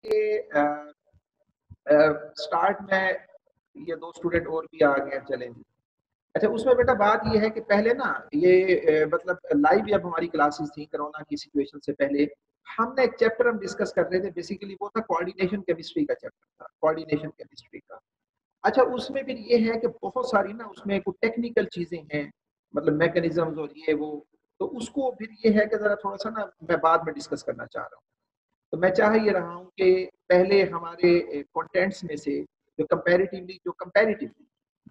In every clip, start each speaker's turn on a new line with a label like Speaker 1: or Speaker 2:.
Speaker 1: कि स्टार्ट में ये 2 स्टूडेंट और भी आ गए, चलें। अच्छा, उसमें बेटा बात ये है कि पहले ना ये मतलब लाइव जब हमारी क्लासेस थी कोरोना की सिचुएशन से पहले, हमने एक चैप्टर हम डिस्कस कर रहे थे, बेसिकली वो था कोऑर्डिनेशन केमिस्ट्री का चैप्टर था, कोऑर्डिनेशन केमिस्ट्री का। अच्छा, उसमें फिर ये है कि बहुत सारी ना उसमें कुछ टेक्निकल चीज़ें हैं, मतलब मैकेनिज़्म्स और ये वो, तो उसको फिर ये है कि ज़रा थोड़ा-सा ना मैं बाद में डिस्कस करना चाह रहा हूँ। तो मैं चाह ये रहा हूँ कि पहले हमारे कंटेंट्स में से जो कंपैरेटिवली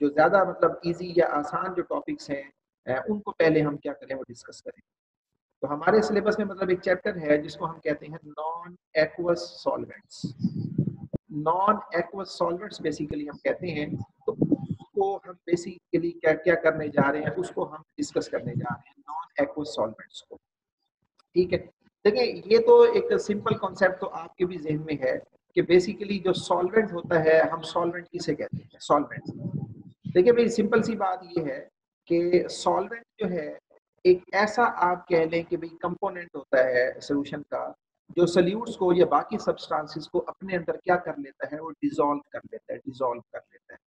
Speaker 1: जो ज़्यादा मतलब ईज़ी या आसान जो टॉपिक्स हैं उनको पहले हम क्या करें, वो डिस्कस करें। तो हमारे सिलेबस में मतलब एक चैप्टर है जिसको हम कहते हैं non aqueous solvents. Non aqueous solvents basically हम कहते हैं, तो उसको हम बेसिकली क्या-क्या करने जा रहे हैं, उसको हम डिस्कस करने जा रहे हैं, नॉन एक्वस सॉल्वेंट्स को। ठीक है। देखिए, ये तो एक सिंपल कॉन्सेप्ट तो आपके भी ज़हन में है कि बेसिकली जो सॉल्वेंट होता है, हम सॉल्वेंट किसे कहते हैं? सॉल्वेंट। देखिए भई, सिंपल सी बात ये है कि सॉल्वेंट जो है, एक ऐसा आप कह लें कि भई कंपोनेंट होता है सॉल्यूशन का, जो सॉल्यूट्स को या बाकी सब्सटेंसेस को अपने अंदर क्या कर लेता है, वो डिसॉल्व कर लेता है।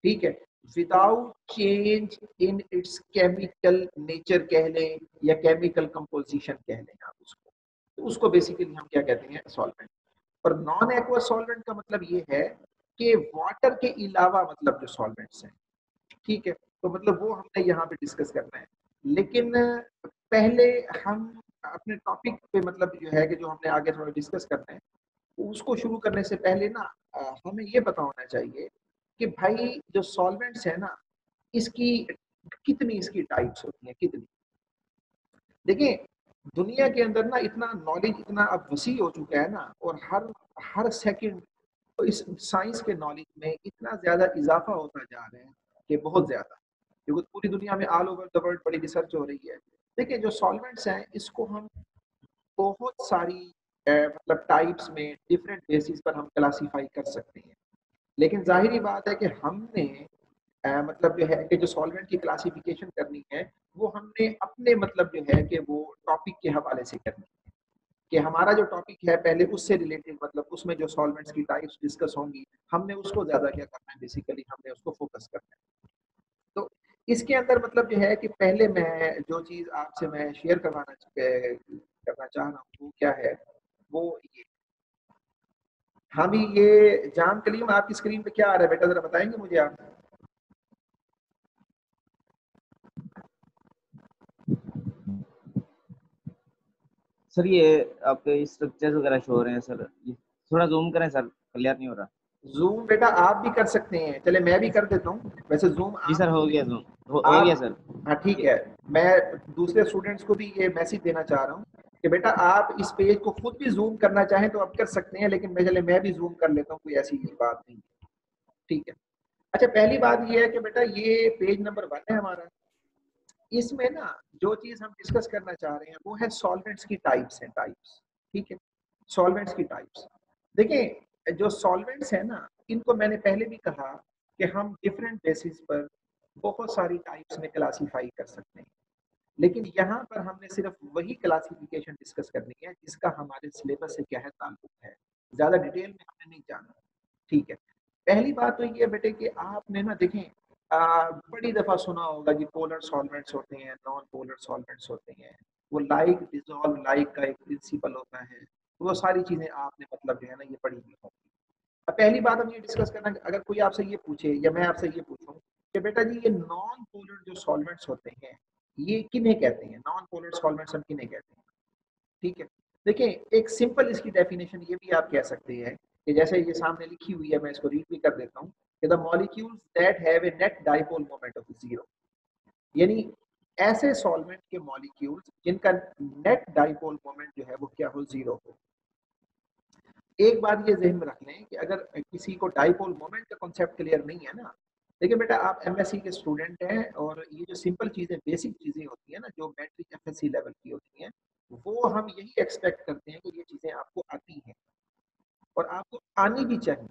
Speaker 1: ठीक है? Without change in its chemical nature कह लें या केमिकल कंपोज़िशन कह लें आप उसको। तो उसको बेसिकली हम क्या कहते हैं? सॉल्वेंट। और नॉन एक्वस सॉल्वेंट का मतलब ये है कि वाटर के अलावा मतलब जो सॉल्वेंट्स हैं, ठीक है? तो मतलब वो हमने यहाँ पे डिस्कस करना है। लेकिन पहले हम अपने टॉपिक पे मतलब जो है कि जो हमने आगे थोड़ा डिस्कस करना है, उसको शुरू करने से पहले ना हमें ये पता होना चाहिए कि भाई जो सॉल्वेंट्स है ना, इसकी कितनी इसकी टाइप्स होती हैं, कितनी? देखिए, दुनिया के अंदर ना इतना नॉलेज इतना अब वसी हो चुका है ना, और हर हर सेकंड तो इस साइंस के नॉलेज में इतना ज़्यादा इज़ाफ़ा होता जा रहा है कि बहुत ज़्यादा, क्योंकि पूरी दुनिया में ऑल ओवर द वर्ल्ड बड़ी रिसर्च हो रही है। देखिए, जो सॉल्वेंट्स हैं, इसको हम बहुत सारी मतलब टाइप्स में डिफरेंट बेसिस पर हम क्लासिफाई कर सकते हैं। लेकिन ज़ाहिर-सी बात है कि हमने मतलब जो है कि जो सॉल्वेंट की क्लासिफिकेशन करनी है, वो हमने अपने मतलब जो है कि वो टॉपिक के हवाले से करनी है। कि हमारा जो टॉपिक है पहले उससे रिलेटेड मतलब उसमें जो सॉल्वेंट्स की टाइप्स डिस्कस होंगी, हमने उसको ज़्यादा क्या करना है, बेसिकली हमने उसको फोकस करना है। तो इसके अंदर मतलब जो है कि पहले मैं जो चीज़ आपसे मैं शेयर करना चाह रहा हूँ, वो क्या है? वो ये हाँ भी, ये जाम कलीम आपकी स्क्रीन पे क्या आ रहा है बेटा, ज़रा बताएँगे मुझे आप?
Speaker 2: सर ये आपके स्ट्रक्चर्स वगैरह शो हो रहे हैं सर, ये थोड़ा जूम करें सर, क्लियर नहीं हो रहा।
Speaker 1: ज़ूम बेटा आप भी कर सकते हैं, चले मैं भी कर देता हूँ। वैसे ज़ूम
Speaker 2: जी
Speaker 1: आप
Speaker 2: सर, हो गया जूम, हो गया
Speaker 1: आप
Speaker 2: सर।
Speaker 1: हाँ, ठीक
Speaker 2: ये
Speaker 1: है। मैं दूसरे स्टूडेंट्स को भी ये मैसेज देना चाह रहा हूँ कि बेटा आप इस पेज को खुद भी ज़ूम करना चाहें तो आप कर सकते हैं, लेकिन मैं भी ज़ूम कर लेता हूँ, कोई ऐसी बात नहीं है। ठीक है। अच्छा, पहली बात ये है कि बेटा ये पेज नंबर 1 है हमारा। इसमें ना जो चीज़ हम डिस्कस करना चाह रहे हैं वो है सॉल्वेंट्स की टाइप्स हैं, टाइप्स। ठीक है? सॉल्वेंट्स की टाइप्स। देखिए, जो सॉल्वेंट्स हैं ना, इनको मैंने पहले भी कहा कि हम डिफरेंट बेसिस पर बहुत सारी टाइप्स में क्लासिफाई कर सकते हैं। लेकिन यहाँ पर हमने सिर्फ वही क्लासिफिकेशन डिस्कस करनी है जिसका हमारे सिलेबस से क्या है ताल्लुक है। ज़्यादा डिटेल में हमने नहीं जाना। ठीक है। पहली बात तो ये है बेटे कि आपने ना देखें बड़ी दफ़ा सुना होगा कि पोलर सॉल्वेंट्स होते हैं, नॉन पोलर सॉल्वेंट्स होते हैं। वो लाइक डिसॉल्व लाइक का एक प्रिंसिपल होता है। तो वो सारी चीज़ें आपने मतलब जो है ना ये पढ़ी हुई होंगी। अब पहली बात हम ये डिस्कस करना, अगर कोई आपसे ये पूछे या मैं आपसे ये पूछूं कि बेटा जी ये नॉन पोलर जो सॉल्वेंट्स होते हैं, ये किन्हें कहते हैं? नॉन पोलर सॉल्वेंट्स हम किन्हें कहते हैं? ठीक है। देखिए, एक सिंपल इसकी डेफिनेशन ये भी आप कह सकते हैं कि जैसे ये सामने लिखी हुई है, मैं इसको रीड भी कर देता हूँ कि the molecules that have a net dipole moment of 0, यानी ऐसे सॉल्वेंट के मॉलिक्यूल्स जिनका नेट डाइपोल मोमेंट जो है वो क्या हो, 0 हो। एक बात ये ज़हन में रख लें कि अगर किसी को डाइपोल मोमेंट का कॉन्सेप्ट क्लियर नहीं है ना, देखिए बेटा आप एमएससी के स्टूडेंट हैं और ये जो सिंपल चीज़ें बेसिक चीज़ें होती हैं ना जो मैट्रिक एफएससी लेवल की होती हैं, वो हम यही एक्सपेक्ट करते हैं कि ये चीज़ें आपको आती हैं और आपको आनी भी चाहिए।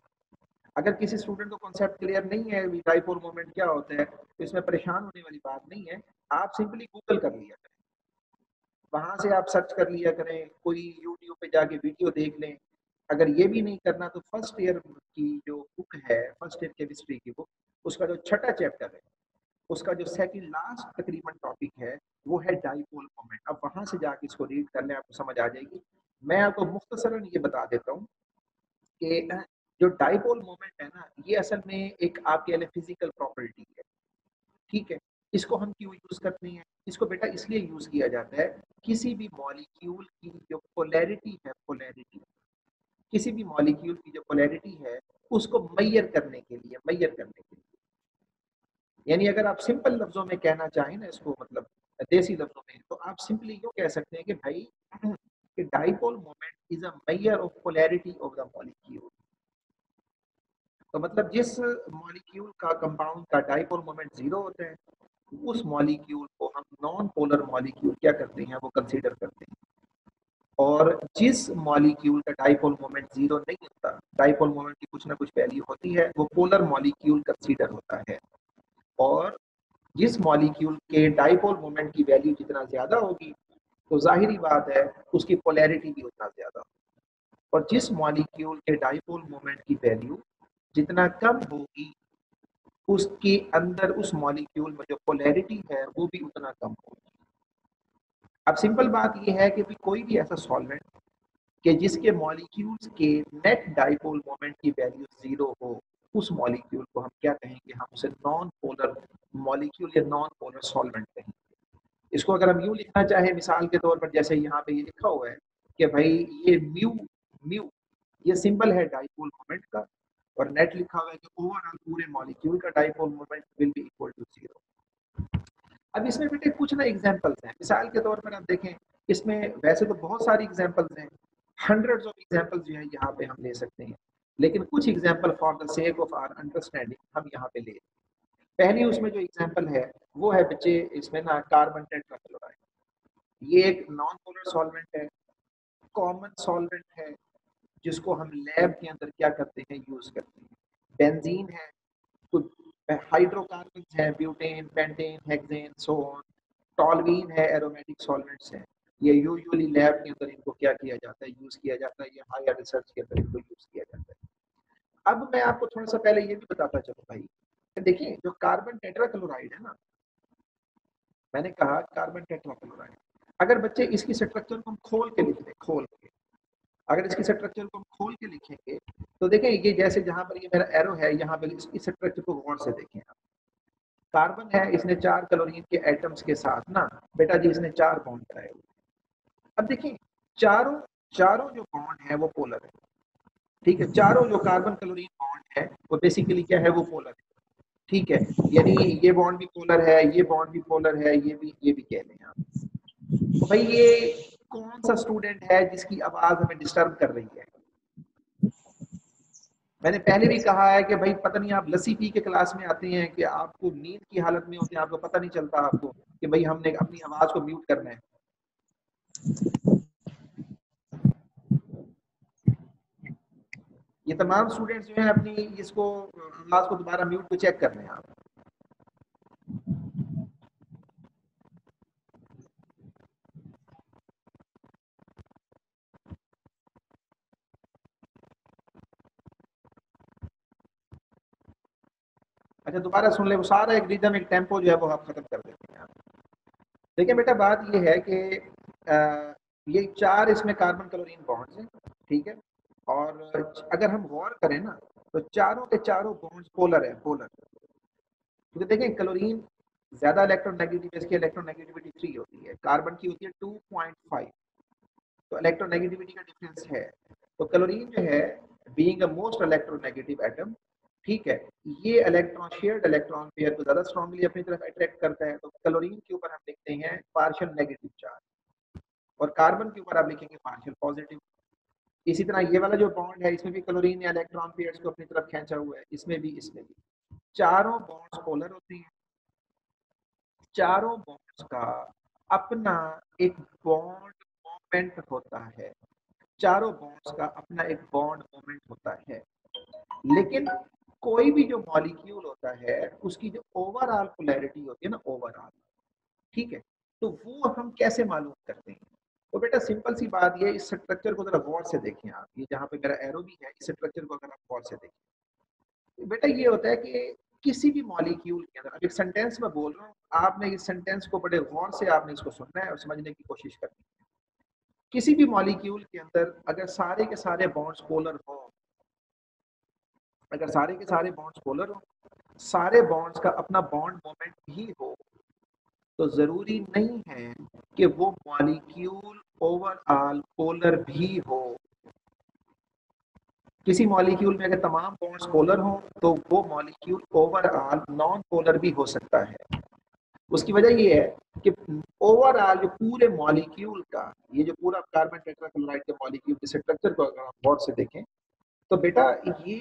Speaker 1: अगर किसी स्टूडेंट को कॉन्सेप्ट क्लियर नहीं है डाइपोल मोमेंट क्या होता है, तो इसमें परेशान होने वाली बात नहीं है। आप सिंपली गूगल कर लिया करें, वहाँ से आप सर्च कर लिया करें, कोई यूट्यूब पे जाके वीडियो देख लें, अगर ये भी नहीं करना तो फर्स्ट ईयर की जो बुक है, फर्स्ट ईयर केमिस्ट्री की बुक, उसका जो छठा चैप्टर है, उसका जो सेकंड लास्ट तकरीबन टॉपिक है वो है डाइपोल मोमेंट। अब वहां से जाके इसको रीड कर लें, आपको समझ आ जाएगी। मैं आपको मुख्तसरन ये बता देता हूँ कि जो डाइपोल मोमेंट है ना, ये असल में एक आपके लिए फिजिकल प्रॉपर्टी है, ठीक है। इसको हम क्यों यूज करते हैं? इसको बेटा इसलिए यूज किया जाता है, किसी भी मॉलिक्यूल की जो पोलैरिटी है, पोलैरिटी, किसी भी मॉलिक्यूल की जो पोलैरिटी है उसको मैयर करने के लिए, मैयर करने के लिए, यानी अगर आप सिंपल लफ्जों में कहना चाहें ना इसको, मतलब देसी लफ्जों में, तो आप सिंपली यूँ कह सकते हैं कि भाई कि dipole moment is a measure of polarity of the molecule. तो मतलब जिस मॉलिक्यूल का कंपाउंड का डाइपोल मोमेंट जीरो होता है, उस मॉलिक्यूल को हम नॉन पोलर मॉलिक्यूल क्या करते हैं, वो कंसीडर करते हैं। और जिस मॉलिक्यूल का डाइपोल मोमेंट जीरो नहीं होता, डाइपोल मोमेंट की कुछ ना कुछ वैल्यू होती है, वो पोलर मॉलिक्यूल कंसीडर होता है। और जिस मॉलिक्यूल के डाइपोल मोमेंट की वैल्यू जितना ज्यादा होगी, तो जाहिरी बात है उसकी पोलैरिटी भी उतना ज्यादा। और जिस मॉलिक्यूल के डाइपोल मोमेंट की वैल्यू जितना कम होगी, उसके अंदर उस मॉलिक्यूल में जो पोलैरिटी है वो भी उतना कम होगी। अब सिंपल बात ये है कि भी कोई भी ऐसा सॉल्वेंट कि जिसके मॉलिक्यूल्स के नेट डाइपोल मोमेंट की वैल्यू जीरो हो, उस मॉलिक्यूल को हम क्या कहेंगे, हम उसे नॉन पोलर मॉलिक्यूल या नॉन पोलर सॉल्वेंट कहेंगे। इसको अगर हम यूं लिखना चाहें मिसाल के तौर पर, जैसे यहाँ पे ये लिखा हुआ है कि भाई ये म्यू, म्यू ये सिंबल है डाइपोल मोमेंट का, और नेट लिखा हुआ है कि ओवरऑल पूरे मॉलिक्यूल का dipole moment will be equal to zero. अब इसमें बेटे कुछ ना एग्जांपल्स हैं, मिसाल के तौर पर आप देखें, इसमें वैसे तो बहुत सारी एग्जांपल्स हैं, हंड्रेड्स ऑफ एग्जांपल्स जो है यहाँ पे हम ले सकते हैं, लेकिन कुछ example for the sake of our understanding हम यहाँ पे ले। पहली उसमें जो एग्जांपल है वो है बच्चे, इसमें ना कार्बन टेट्राक्लोराइड, ये एक नॉन पोलर सॉल्वेंट है, कॉमन सॉल्वेंट है, जिसको हम लैब के अंदर क्या करते हैं, यूज करते हैं। बेंजीन है, कुछ हाइड्रोकार्बन है, butane, pentane, hexane, so on. Toluene है, एरोमेटिक सॉल्वेंट्स हैं। ये यूजुअली लैब के अंदर इनको क्या किया जाता है, यूज किया जाता है, ये हायर रिसर्च के अंदर इनको यूज किया जाता है। अब मैं आपको थोड़ा सा पहले ये भी बताता चलूं भाई, देखिए जो कार्बन टेट्राक्लोराइड है ना, मैंने कहा कार्बन टेट्राक्लोराइड, अगर बच्चे इसकी स्ट्रक्चर को हम खोल के लिख दें, खोल के, अगर इसकी स्ट्रक्चर को हम खोल के लिखेंगे तो देखें ये जैसे जहां पर ये मेरा एरो है, यहाँ पर इसकी स्ट्रक्चर को गौर से देखें आप। कार्बन है, इसने 4 क्लोरीन के एटम्स के साथ ना बेटा जी इसने 4 बॉन्ड बनाए हुए। अब देखिए चारों चारों जो बॉन्ड है वो पोलर है, ठीक है। चारों जो कार्बन क्लोरीन बॉन्ड है वो बेसिकली क्या है, वो पोलर है, ठीक है। यानी ये बॉन्ड भी पोलर है, ये बॉन्ड भी पोलर है, ये भी कह लें आप। तो भाई ये कौन सा स्टूडेंट है जिसकी आवाज हमें डिस्टर्ब कर रही है? मैंने पहले भी कहा है कि भाई पता नहीं आप लस्सी पी के क्लास में आते हैं कि आपको नींद की हालत में होते हैं, आपको पता नहीं चलता आपको कि भाई हमने अपनी आवाज को म्यूट करना है। ये तमाम स्टूडेंट्स जो हैं अपनी इसको आवाज को दोबारा म्यूट को चेक कर रहे हैं आप। अच्छा दोबारा सुन ले, वो सारा एक रिदम एक टेम्पो जो है वो आप खत्म कर देते हैं आप। देखिए बेटा बात ये है कि ये 4 इसमें कार्बन क्लोरीन बॉन्ड्स हैं, ठीक है। और अगर हम गौर करें ना तो चारों के चारों बॉन्ड्स पोलर है, पोलर। क्योंकि देखें क्लोरीन ज्यादा इलेक्ट्रोनेगेटिव, इसकी इलेक्ट्रोनेगेटिविटी 3 होती है, कार्बन की होती है 2.5, तो इलेक्ट्रोनेगेटिविटी का डिफरेंस है। तो क्लोरीन जो है being a most electronegative atom, ठीक है, ये इलेक्ट्रॉन शेयर्ड इलेक्ट्रॉन पेयर को ज्यादा स्ट्रांगली अपनी तरफ अट्रैक्ट करता है। तो क्लोरीन के ऊपर हम लिखते हैं पार्शियल नेगेटिव चार्ज, और कार्बन के ऊपर आप लिखेंगे पार्शियल पॉजिटिव। इसी तरह ये वाला जो बॉन्ड है इसमें भी क्लोरीन ने इलेक्ट्रॉन पेयर्स को अपनी तरफ खींचा हुआ है, इसमें भी, इसमें भी। चारों बॉन्ड्स पोलर होते हैं, चारों बॉन्ड्स का अपना एक बॉन्ड मोमेंट होता है, चारों बॉन्ड्स का अपना एक बॉन्ड मोमेंट होता है। लेकिन कोई भी जो मॉलिक्यूल होता है उसकी जो ओवरऑल पोलैरिटी होती है ना, ओवरऑल, ठीक है, तो वो हम कैसे मालूम करते हैं? तो बेटा सिंपल सी बात ये, इस स्ट्रक्चर को जरा गौर से देखें आप, ये जहाँ पे मेरा एरो भी है, इस स्ट्रक्चर को अगर आप गौर से देखें तो बेटा ये होता है कि किसी भी मॉलिक्यूल के अंदर, अब एक सेंटेंस में बोल रहा हूँ, आपने इस सेंटेंस को बड़े गौर से आपने इसको सुनना है और समझने की कोशिश करनी है। किसी भी मॉलिक्यूल के अंदर अगर सारे के सारे बॉन्ड्स पोलर हो, अगर सारे के सारे बॉन्ड्स पोलर हो, सारे बॉन्ड्स का अपना बॉन्ड मोमेंट भी हो, तो जरूरी नहीं है कि वो मॉलिक्यूल ओवरऑल पोलर भी हो। किसी मॉलिक्यूल में अगर तमाम बॉन्ड्स पोलर हो तो वो मॉलिक्यूल ओवरऑल नॉन पोलर भी हो सकता है। उसकी वजह ये है कि ओवरऑल जो पूरे मॉलिक्यूल का, ये जो पूरा कार्बन टेट्राक्लोराइड के मॉलिक्यूल के स्ट्रक्चर को अगर आप गौर से देखें तो बेटा ये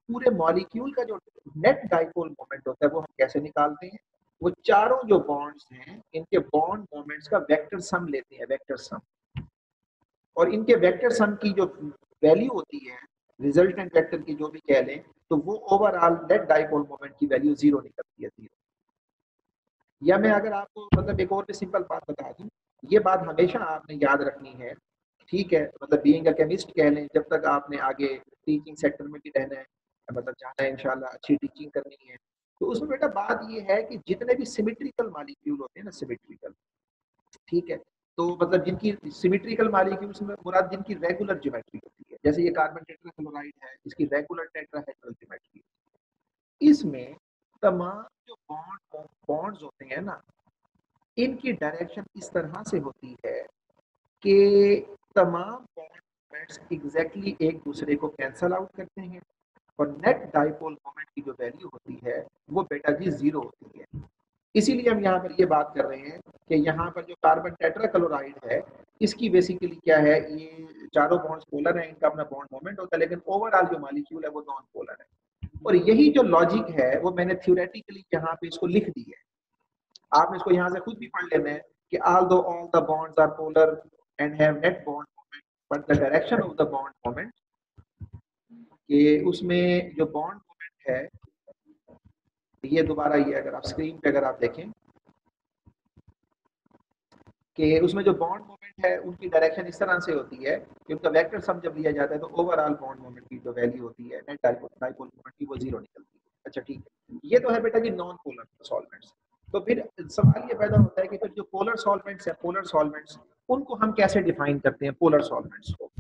Speaker 1: पूरे मॉलिक्यूल का जो नेट डाइपोल मोमेंट होता है वो हम कैसे निकालते हैं? वो चारों जो बॉन्ड्स हैं इनके बॉन्ड मोमेंट्स का वेक्टर सम लेते हैं, वेक्टर सम, और इनके वेक्टर सम की जो वैल्यू होती है, रिजल्टेंट वेक्टर की जो भी कह लें, तो वो ओवरऑल नेट डाइपोल मोमेंट की वैल्यू 0 निकलती है, 0। या मैं अगर आपको मतलब एक और भी सिंपल बात बता दूं, ये बात हमेशा आपने याद रखनी है, ठीक है, मतलब बीइंग अ केमिस्ट कह लें, जब तक आपने आगे टीचिंग सेक्टर में भी रहना है, मतलब जाना है इंशाल्लाह, अच्छी टीचिंग करनी है, तो उसमें बेटा बात ये है कि जितने भी सिमेट्रिकल मॉलिक्यूल होते हैं ना, सिमेट्रिकल, ठीक है, तो मतलब जिनकी सिमेट्रिकल मॉलिक्यूल्स में मुराद जिनकी रेगुलर ज्योमेट्री होती है, जैसे ये कार्बन टेट्राक्लोराइड है, इसकी रेगुलर टेट्राहेड्रल ज्योमेट्री, इसमें तमाम जो बॉन्ड्स होते हैं ना, इनकी डायरेक्शन इस तरह से होती है कि तमाम बॉन्ड्स एग्जैक्टली एक दूसरे को कैंसल आउट करते हैं, और नेट डाइपोल मोमेंट की जो वैल्यू होती है वो बेटा जी 0 होती है। इसीलिए हम यहाँ पर ये बात कर रहे हैं कि यहाँ पर जो कार्बन टेट्राक्लोराइड है, इसकी बेसिकली क्या है, ये चारों बॉन्ड्स पोलर हैं, इनका अपना बॉन्ड मोमेंट होता है, लेकिन ओवरऑल जो मॉलिक्यूल है वो नॉन पोलर है। और यही जो लॉजिक है वो मैंने थ्योरेटिकली यहाँ पे इसको लिख दी है, आपने इसको यहाँ से खुद भी पढ़ लेना है कि although all the bonds are polar and have net bond moment, but the direction of the bond moment, कि उसमें जो बॉन्ड मोमेंट है, ये दोबारा ये अगर आप स्क्रीन पे अगर आप देखें कि उसमें जो बॉन्ड मोमेंट है उनकी डायरेक्शन इस तरह से होती है कि उनका वेक्टर सम जब लिया जाता है तो ओवरऑल बॉन्ड मोमेंट की जो वैल्यू होती है नेट डाइपोल मोमेंट की वो 0 निकलती है। अच्छा ठीक है, ये तो है बेटा जी नॉन पोलर सॉल्वेंट्स। तो फिर सवाल ये पैदा होता है कि फिर जो पोलर सॉल्वेंट्स है, पोलर सॉल्वेंट्स, उनको हम कैसे डिफाइन करते हैं पोलर सॉल्वेंट्स को?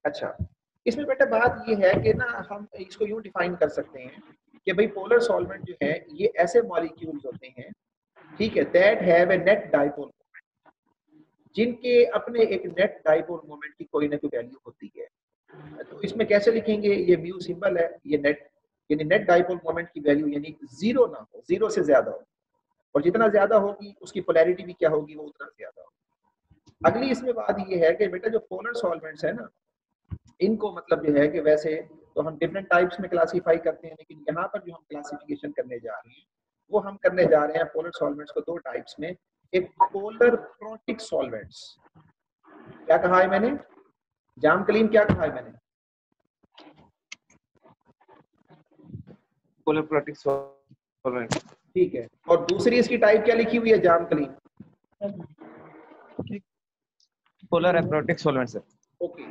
Speaker 1: अच्छा, इसमें बेटा बात ये है कि ना हम इसको यूं डिफाइन कर सकते हैं कि भाई पोलर सॉल्वेंट जो है ये ऐसे मॉलिक्यूल्स होते हैं, ठीक है, that have a net dipole, जिनके अपने एक नेट डाइपोल मोमेंट की कोई ना कोई वैल्यू होती है। तो इसमें कैसे लिखेंगे, ये म्यू सिंबल है, ये नेट, यानी नेट डाइपोल मोमेंट की वैल्यू यानी 0 ना हो, 0 से ज्यादा हो, और जितना ज्यादा होगी उसकी पोलैरिटी भी क्या होगी, वो उतना ज्यादा होगी। अगली इसमें बात ये है कि बेटा जो पोलर सॉल्वेंट्स है ना, इनको मतलब जो है कि वैसे तो हम डिफरेंट टाइप्स में क्लासीफाई करते हैं, लेकिन यहाँ पर जो हम क्लासिफिकेशन करने जा रहे हैं वो हम करने जा रहे हैं पोलर सॉल्वेंट्स को दो टाइप्स में। एक पोलर प्रोटिक सॉल्वेंट्स, क्या कहा है मैंने, जाम कलीन क्या कहा है मैंने,
Speaker 2: पोलर प्रोटिक सॉल्वेंट,
Speaker 1: ठीक है, और दूसरी इसकी टाइप क्या लिखी हुई है जाम कलीन,
Speaker 2: polar aprotic solvent sir.
Speaker 1: Okay,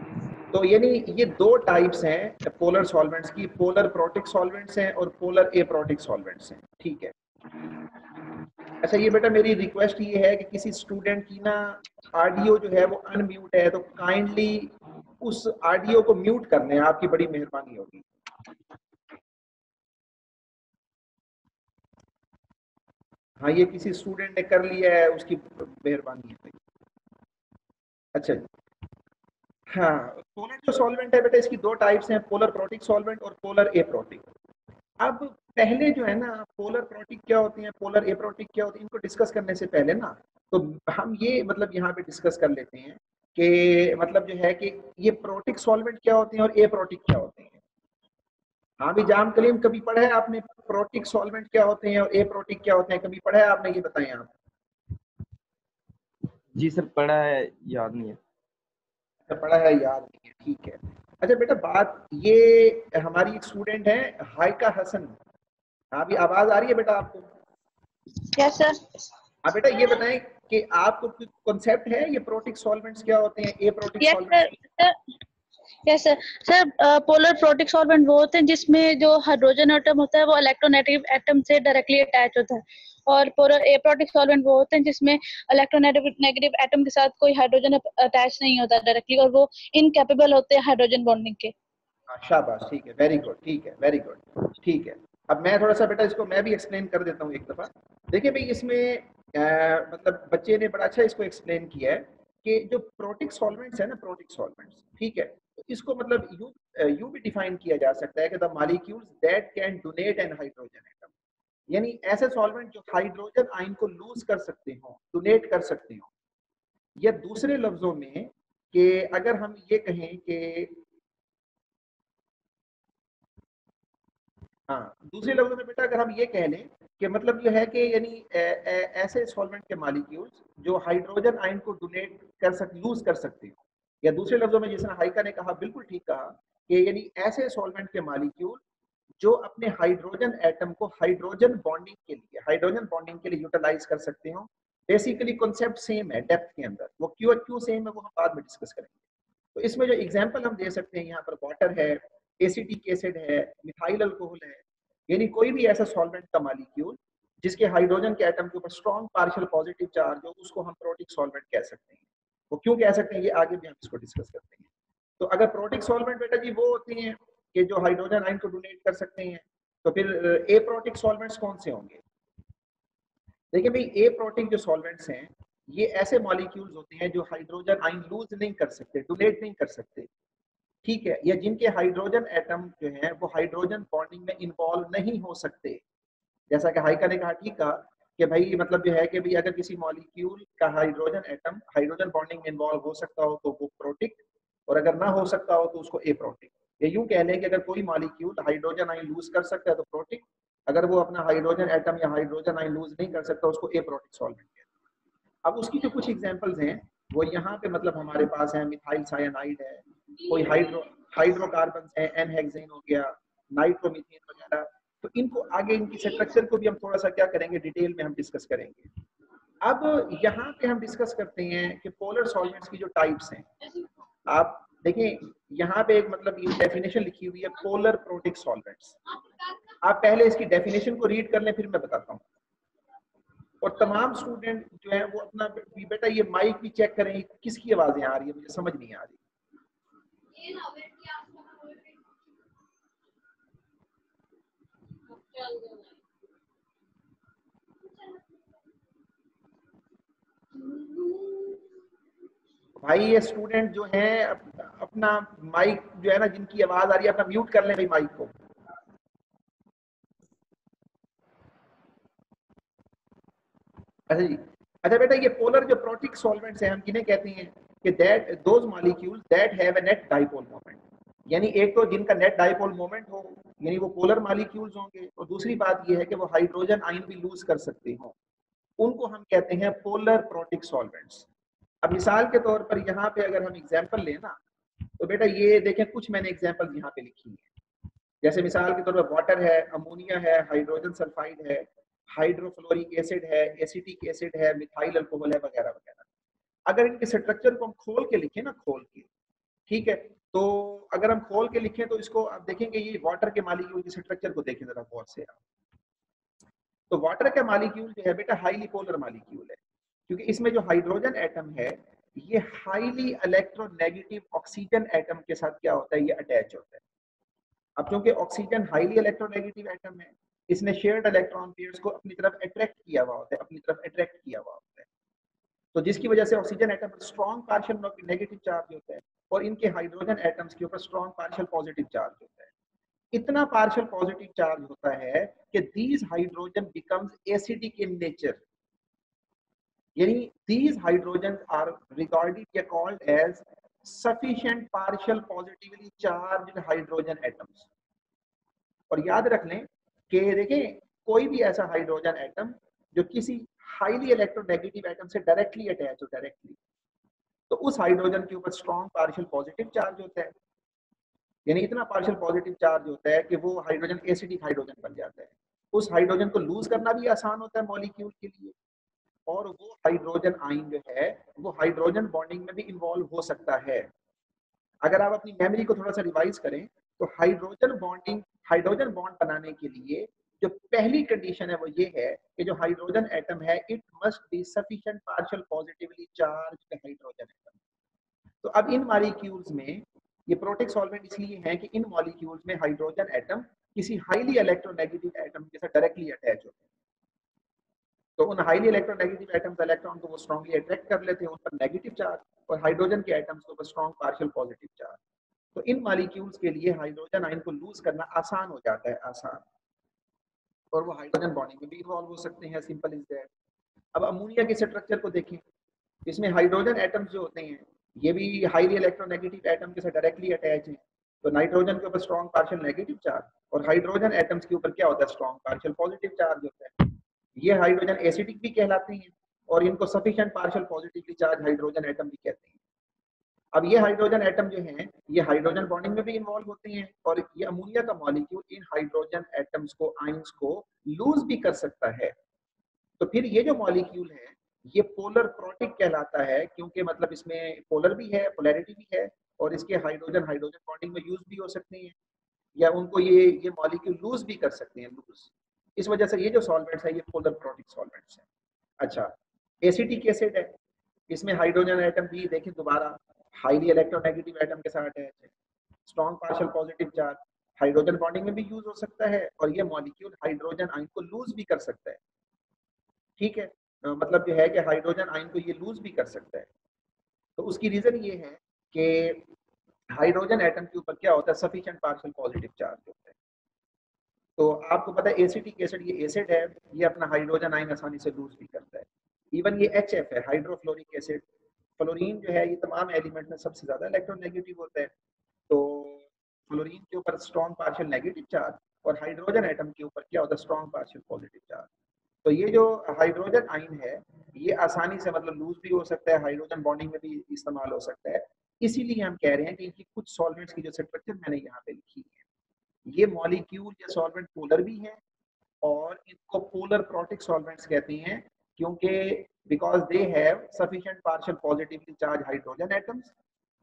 Speaker 1: तो यानी ये दो टाइप्स हैं पोलर सॉल्वेंट्स की, पोलर प्रोटिक सॉल्वेंट्स हैं और पोलर एप्रोटिक सॉल्वेंट्स हैं, ठीक है। अच्छा ये बेटा मेरी रिक्वेस्ट ये है कि किसी स्टूडेंट की ना ऑडियो जो है वो अनम्यूट है, तो काइंडली उस ऑडियो को म्यूट कर लें, आपकी बड़ी मेहरबानी होगी। हाँ ये किसी स्टूडेंट ने कर लिया है, उसकी मेहरबानी है भाई। अच्छा हाँ, पोलर जो सॉल्वेंट है बेटा इसकी दो टाइप्स हैं, पोलर प्रोटिक सॉल्वेंट और पोलर एप्रोटिक। अब पहले जो है ना पोलर प्रोटिक क्या होती है, पोलर एप्रोटिक क्या होती है, इनको डिस्कस करने से पहले ना तो हम ये मतलब यहाँ पे डिस्कस कर लेते हैं कि मतलब जो है कि ये प्रोटिक सॉल्वेंट क्या होते हैं और एप्रोटिक क्या होते हैं। हाँ भी जाम कलीम कभी पढ़ा है आपने प्रोटिक सॉल्वेंट क्या होते हैं और एप्रोटिक क्या होते हैं, कभी पढ़ा है आपने, ये बताएं आप।
Speaker 2: जी सर पढ़ा है, याद नहीं है।
Speaker 1: अच्छा पढ़ा है याद नहीं है, ठीक है। अच्छा बेटा बात ये हमारी एक स्टूडेंट है हाइका हसन, हाँ भी आवाज आ रही है बेटा आपको?
Speaker 3: Yes sir.
Speaker 1: हाँ बेटा ये बताएं कि आपको कॉन्सेप्ट है ये प्रोटिक सॉल्वेंट्स क्या होते हैं, aprotic
Speaker 3: yes
Speaker 1: solvents?
Speaker 3: Sir, yes sir. Sir polar protic solvent वो होते हैं जिसमें जो हाइड्रोजन एटम होता है वो इलेक्ट्रोनेगेटिव एटम से डायरेक्टली अटैच होता है, और पोलर एप्रोटिक सॉल्वेंट वो होते हैं जिसमें इलेक्ट्रोनेगेटिव एटम के साथ कोई हाइड्रोजन अटैच नहीं होता डायरेक्टली, और वो इनकैपेबल होते हैं हाइड्रोजन बॉन्डिंग के।
Speaker 1: शाबाश, ठीक है, वेरी गुड, ठीक है, वेरी गुड, ठीक है। अब मैं थोड़ा सा बेटा इसको मैं भी एक्सप्लेन कर देता हूँ एक दफा। देखिए भाई इसमें मतलब बच्चे ने बड़ा अच्छा इसको एक्सप्लेन किया है कि जो प्रोटिक सॉल्वेंट्स है ना, प्रोटिक सॉल्वेंट्स, ठीक है, तो इसको मतलब यू भी डिफाइन किया जा सकता है कि the molecules that can donate an hydrogen atom, यानी ऐसे सॉल्वेंट जो हाइड्रोजन आयन को लूज कर सकते हो, डोनेट कर सकते हो। या दूसरे लफ्जों में कि अगर हम ये कहें कि हाँ, दूसरे लफ्जों में बेटा अगर हम ये कह लें कि मतलब ये है कि यानी ऐसे सॉल्वेंट के मॉलिक्यूल्स जो हाइड्रोजन आयन को डोनेट लूज कर सकते हो, या दूसरे लफ्जों में जिसने हाइका ने कहा बिल्कुल ठीक कहा कि यानी ऐसे सॉल्वेंट के मॉलिक्यूल जो अपने हाइड्रोजन एटम को हाइड्रोजन बॉन्डिंग के लिए यूटिलाइज कर सकते हो। बेसिकली कॉन्सेप्ट सेम है डेप्थ के अंदर, वो क्यों सेम है वो हम बाद में डिस्कस करेंगे। तो इसमें जो एग्जांपल हम दे सकते हैं यहाँ पर वाटर है, एसिटिक एसिड है, मिथाइल अल्कोहल है, यानी कोई भी ऐसा सॉल्वेंट का मॉलिक्यूल जिसके हाइड्रोजन के एटम के ऊपर स्ट्रॉन्ग पार्शियल पॉजिटिव चार्ज हो, उसको हम प्रोटिक सॉल्वेंट कह सकते हैं। वो क्यों कह सकते हैं ये आगे भी हम इसको डिस्कस करते हैं। तो अगर प्रोटिक सॉल्वेंट बेटा जी वो होती हैं कि जो हाइड्रोजन आयन को डोनेट कर सकते हैं, तो फिर ए प्रोटिक सॉल्वेंट्स कौन से होंगे? देखिए भाई ए प्रोटिक जो सॉल्वेंट्स हैं ये ऐसे मॉलिक्यूल्स होते हैं जो हाइड्रोजन आयन लूज नहीं कर सकते, डोनेट नहीं कर सकते, ठीक है, या जिनके हाइड्रोजन एटम जो है वो हाइड्रोजन बॉन्डिंग में इन्वॉल्व नहीं हो सकते। जैसा कि हाइका ने कहा, ठीक कहा कि भाई मतलब जो है कि भाई अगर किसी मॉलिक्यूल का हाइड्रोजन एटम हाइड्रोजन बॉन्डिंग में इन्वॉल्व हो सकता हो तो वो प्रोटिक, और अगर ना हो सकता हो तो उसको एप्रोटिक। या यूं कह लें कि अगर कोई मॉलिक्यूल हाइड्रोजन आयन लूज कर सकता है तो प्रोटिक, अगर वो अपना हाइड्रोजन एटम या हाइड्रोजन आयन लूज नहीं कर सकता उसको एप्रोटिक सॉल्वेंट कहते हैं। अब उसकी जो कुछ एग्जांपल्स हैं वो यहाँ पे मतलब हमारे पास है, मिथाइल साइनाइड है, कोई हाइड्रोकार्बन है, एन हेक्सेन हो गया, नाइट्रोमीथेन वगैरह। तो इनको आगे इनकी स्ट्रक्चर को भी हम थोड़ा सा क्या करेंगे, डिटेल में हम डिस्कस करेंगे। अब यहाँ पे हम डिस्कस करते हैं कि पोलर सॉल्वेंट्स की जो टाइप्स हैं। आप देखिए यहाँ पे एक मतलब ये डेफिनेशन लिखी हुई है, पोलर प्रोटिक सॉल्वेंट्स। आप पहले इसकी डेफिनेशन को रीड कर लें फिर मैं बताता हूँ। और तमाम स्टूडेंट जो है वो अपना बेटा ये माइक भी चेक करें किसकी आवाजें आ रही है, मुझे समझ नहीं आ रही। भाई ये स्टूडेंट जो है अपना माइक जो है ना जिनकी आवाज आ रही है अपना म्यूट कर लें भाई माइक को। अच्छा जी, अच्छा बेटा ये पोलर जो प्रोटिक सॉल्वेंट्स हैं हम किन्हें कहते हैं कि that those molecules that have a net dipole moment, यानी एक तो जिनका नेट डाइपोल मोमेंट हो यानी वो पोलर मॉलिक्यूल्स होंगे, और दूसरी बात ये है कि वो हाइड्रोजन आयन भी लूज कर सकते हो, उनको हम कहते हैं पोलर प्रोटिक सॉल्वेंट्स। अब मिसाल के तौर पर यहाँ पे अगर हम एग्जांपल लें ना तो बेटा ये देखें कुछ मैंने एग्जांपल यहाँ पे लिखी है। जैसे मिसाल के तौर पर वाटर है, अमोनिया है, हाइड्रोजन सल्फाइड है, हाइड्रोफ्लोरिक एसिड है, एसिटिक एसिड है, मिथाइल अल्कोहल है, वगैरह वगैरह। अगर इनके स्ट्रक्चर को हम खोल के लिखें ना, खोल के, ठीक है, तो अगर हम खोल के लिखें तो इसको आप देखेंगे ये वाटर के मॉलिक्यूल के स्ट्रक्चर को देखें जरा गौर से आप। तो वाटर का मॉलिक्यूल जो है बेटा हाईली पोलर मॉलिक्यूल है, क्योंकि इसमें जो हाइड्रोजन एटम है ये हाईली इलेक्ट्रोनेगेटिव ऑक्सीजन एटम के साथ क्या होता है, ये अटैच होता है। अब क्योंकि ऑक्सीजन हाईली इलेक्ट्रोनेगेटिव एटम है, इसने शेयर्ड इलेक्ट्रॉन पेयर्स को अपनी तरफ अट्रैक्ट किया हुआ होता है, अपनी तरफ अट्रैक्ट किया हुआ होता है। तो जिसकी वजह से ऑक्सीजन एटम पर स्ट्रॉन्ग पार्शियल नेगेटिव चार्ज होता है और इनके हाइड्रोजन एटम्स के ऊपर स्ट्रॉन्ग पार्शियल पॉजिटिव चार्ज होता है। इतना पार्शियल पॉजिटिव चार्ज होता है कि these hydrogen becomes acidic in nature, यानी these hydrogens are regarded या called as sufficient partial positively charged hydrogen atoms। और याद रख लें कि देखें कोई भी ऐसा हाइड्रोजन एटम जो किसी हाईली इलेक्ट्रोनेगेटिव एटम से डायरेक्टली अटैच हो, डायरेक्टली, तो उस हाइड्रोजन के ऊपर स्ट्रॉन्ग पार्शियल पॉजिटिव चार्ज होता है, यानी इतना पार्शियल पॉजिटिव चार्ज होता है कि वो हाइड्रोजन एसिडिक हाइड्रोजन बन जाता है। उस हाइड्रोजन को लूज करना भी आसान होता है मॉलिक्यूल के लिए, और वो हाइड्रोजन आइन जो है वो हाइड्रोजन बॉन्डिंग में भी इन्वॉल्व हो सकता है। अगर आप अपनी मेमोरी को थोड़ा सा रिवाइज करें तो हाइड्रोजन बॉन्ड बनाने के लिए जो पहली कंडीशन है वो ये है कि जो हाइड्रोजन एटम है it must be sufficient partial positively charged hydrogen atom. तो अब इन मॉलिक्यूल्स में ये प्रोटिक सॉल्वेंट इसलिए है कि इन मॉलिक्यूल्स में हाइड्रोजन एटम किसी हाईली इलेक्ट्रोनेगेटिव एटम के साथ डायरेक्टली अटैच होते हैं। तो उन हाईली इलेक्ट्रोनेगेटिव एटम्स इलेक्ट्रॉन को वो स्ट्रांगली अट्रैक्ट कर लेते हैं, उन पर नेगेटिव चार्ज, और हाइड्रोजन के एटम्स के ऊपर स्ट्रांग पार्शियल पॉजिटिव चार्ज। तो इन मॉलिक्यूल्स के लिए हाइड्रोजन आयन को लूज करना आसान हो जाता है, आसान, और वो हाइड्रोजन बॉन्डिंग में भी इन्वॉल्व हो सकते हैं, सिंपल इज दैट। अब अमोनिया के स्ट्रक्चर को देखें, इसमें हाइड्रोजन एटम्स जो होते हैं ये भी हाईली इलेक्ट्रोनेगेटिव एटम के साथ डायरेक्टली अटैच है। तो नाइट्रोजन के ऊपर स्ट्रॉन्ग पार्शियल नेगेटिव चार्ज और हाइड्रोजन एटम्स के ऊपर क्या होता है, स्ट्रॉन्ग पार्शियल पॉजिटिव चार्ज होता है। ये हाइड्रोजन एसिडिक भी कहलाते हैं और इनको sufficient partial positively charge hydrogen atom भी कहते हैं। अब ये हाइड्रोजन एटम जो हैं ये हाइड्रोजन बॉन्डिंग में भी इन्वॉल्व होते हैं और ये अमोनिया का मॉलिक्यूल इन हाइड्रोजन एटम्स को, आयंस को लूज भी कर सकता है। तो फिर ये जो मॉलिक्यूल है ये पोलर प्रोटिक कहलाता है, क्योंकि मतलब इसमें पोलर भी है, पोलैरिटी भी है, और इसके हाइड्रोजन हाइड्रोजन बॉन्डिंग में यूज भी हो सकते हैं, या उनको ये मॉलिक्यूल लूज भी कर सकते हैं, लूज। इस वजह से ये जो सॉल्वेंट्स है ये पोलर प्रोटिक सॉल्वेंट्स है। अच्छा, एसिटिक एसिड है, इसमें हाइड्रोजन एटम भी देखें दोबारा हाईली इलेक्ट्रोनेगेटिव एटम के साथ अटैच है, strong partial positive charge, hydrogen bonding में भी यूज हो सकता है और ये मॉलिक्यूल हाइड्रोजन आयन को लूज भी कर सकता है। ठीक है, मतलब जो है कि हाइड्रोजन आयन को ये लूज भी कर सकता है। तो उसकी रीजन ये है कि हाइड्रोजन एटम के ऊपर क्या होता है, सफिशिएंट पार्शियल पॉजिटिव चार्ज होता है। तो आपको पता है एसिटिक एसिड ये एसिड है, ये अपना हाइड्रोजन आयन आसानी से लूज भी करता है। इवन ये HF है, हाइड्रोफ्लोरिक एसिड, फ्लोरीन जो है ये तमाम एलिमेंट में सबसे ज्यादा इलेक्ट्रोनेगेटिव होता है। तो फ्लोरीन के ऊपर स्ट्रॉन्ग पार्शियल नेगेटिव चार्ज और हाइड्रोजन एटम के ऊपर क्या होता है, स्ट्रॉन्ग पार्शियल पॉजिटिव चार्ज। तो ये जो हाइड्रोजन आयन है ये आसानी से मतलब लूज भी हो सकता है, हाइड्रोजन बॉन्डिंग में भी इस्तेमाल हो सकता है। इसीलिए हम कह रहे हैं कि इनकी कुछ सॉल्वेंट्स की जो स्ट्रक्चर मैंने यहाँ पे लिखी है, ये मॉलिक्यूल या सॉल्वेंट पोलर भी है और इनको पोलर प्रोटिक सॉल्वेंट्स कहते हैं, क्योंकि because they have sufficient partial positively charge hydrogen atoms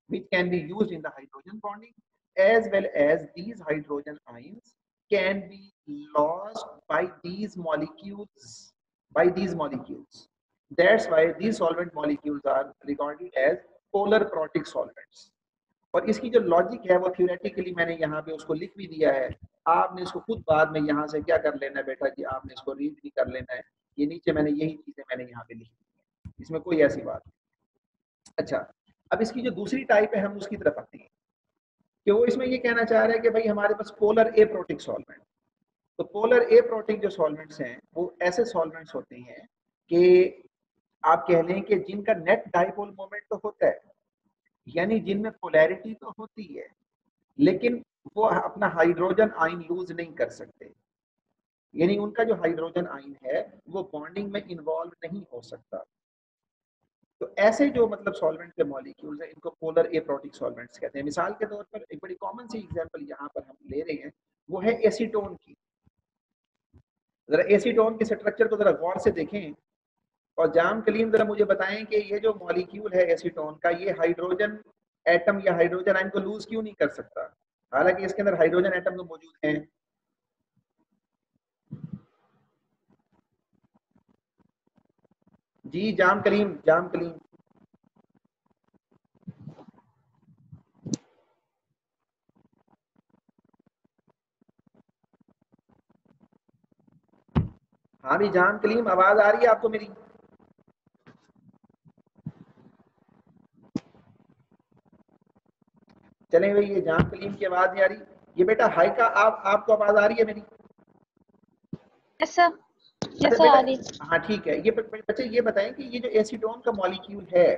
Speaker 1: which can be used in the hydrogen bonding, as well as these hydrogen ions can be lost by these molecules. That's why these solvent molecules are regarded as polar protic solvents. और इसकी जो logic है वो theoretically मैंने यहाँ पे उसको लिख भी दिया है, आपने इसको खुद बाद में यहाँ से क्या कर लेना है बेटा जी, आपने इसको रीड भी कर लेना है। ये नीचे मैंने यही चीजें मैंने यहाँ पे लिखी है, इसमें कोई ऐसी बात नहीं। अच्छा, अब इसकी जो दूसरी टाइप है हम उसकी तरफ आते हैं कि वो इसमें ये कहना चाह रहे हैं कि भाई हमारे पास पोलर एप्रोटिक सॉल्वेंट। तो पोलर एप्रोटिक जो सॉल्वेंट्स हैं वो ऐसे सॉल्वेंट्स होते हैं कि आप कह लें कि जिनका नेट डाइपोल मोमेंट तो होता है, यानी जिनमें पोलैरिटी तो होती है, लेकिन वो अपना हाइड्रोजन आयन लूज नहीं कर सकते, यानी उनका जो हाइड्रोजन आयन है वो बॉन्डिंग में इन्वॉल्व नहीं हो सकता। तो ऐसे जो मतलब सॉल्वेंट के मॉलिक्यूल्स हैं इनको पोलर एप्रोटिक सॉल्वेंट्स कहते हैं। मिसाल के तौर पर एक बड़ी कॉमन सी एग्जांपल यहाँ पर हम ले रहे हैं, वो है एसीटोन की। जरा एसीटोन के स्ट्रक्चर को जरा गौर से देखें और जाम कलीम जरा मुझे बताएं कि ये जो मॉलिक्यूल है एसीटोन का, ये हाइड्रोजन एटम या हाइड्रोजन आयन को लूज क्यों नहीं कर सकता, हालांकि इसके अंदर हाइड्रोजन एटम तो मौजूद हैं। जी जाम कलीम, जाम कलीम। हाँ भी जाम कलीम, आवाज आ रही है आपको मेरी? चलें भाई, ये जाम कलीम की आवाज नहीं आ रही। ये बेटा हाई का आपको आवाज आ रही है मेरी?
Speaker 3: यस सर, यस सर आ रही।
Speaker 1: हाँ ठीक है। ये बच्चे ये बताएं कि ये जो एसीटोन का मॉलिक्यूल है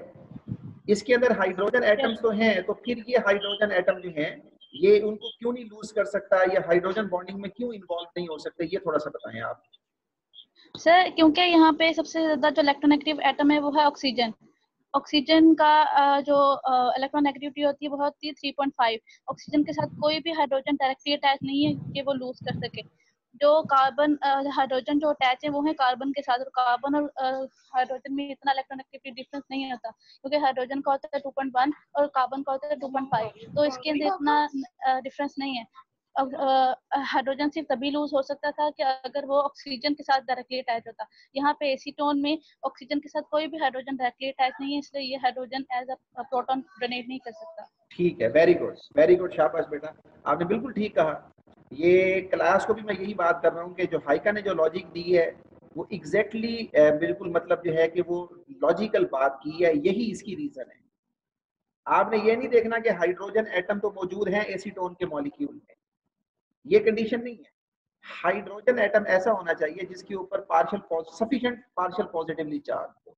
Speaker 1: इसके अंदर हाइड्रोजन एटम्स तो हैं, तो फिर ये हाइड्रोजन एटम जो हैं ये उनको क्यों नहीं लूज कर सकता, या हाइड्रोजन बॉन्डिंग में क्यों इन्वॉल्व नहीं हो सकते, ये थोड़ा सा बताएं आप।
Speaker 3: सर क्योंकि यहाँ पे सबसे ज्यादा जो इलेक्ट्रोनेगेटिव एटम है वो है ऑक्सीजन। ऑक्सीजन का जो इलेक्ट्रोनेगेटिविटी होती है वो होती है 3.5। ऑक्सीजन के साथ कोई भी हाइड्रोजन डायरेक्टली अटैच नहीं है कि वो लूज कर सके। जो कार्बन हाइड्रोजन जो अटैच है वो है कार्बन के साथ, और कार्बन और हाइड्रोजन में इतना इलेक्ट्रोनेगेटिविटी डिफरेंस नहीं होता, क्योंकि हाइड्रोजन का होता है 2.1 और कार्बन का होता है 2.5, तो इसके अंदर इतना डिफरेंस नहीं है। अब हाइड्रोजन सिर्फ तभी लूज हो सकता था कि अगर वो ऑक्सीजन के साथ डायरेक्टली अटैच होता। यहाँ पे एसीटोन में ऑक्सीजन के साथ कोई भी हाइड्रोजन डायरेक्टली अटैच नहीं है, इसलिए ये hydrogen as a proton donate नहीं कर सकता।
Speaker 1: ठीक है, वेरी गुड, शाबाश बेटा, आपने बिल्कुल ठीक कहा। ये क्लास को भी मैं यही बात कर रहा हूँ कि जो हाइका ने जो लॉजिक दी है वो एग्जैक्टली बिल्कुल मतलब जो है कि वो लॉजिकल बात की है, यही इसकी रीजन है। आपने ये नहीं देखना कि हाइड्रोजन एटम तो मौजूद है एसीटोन के मॉलिक्यूल में, ये कंडीशन नहीं है। हाइड्रोजन एटम ऐसा होना चाहिए जिसके ऊपर सफिशिएंट पार्शियल पॉजिटिवली चार्ज हो।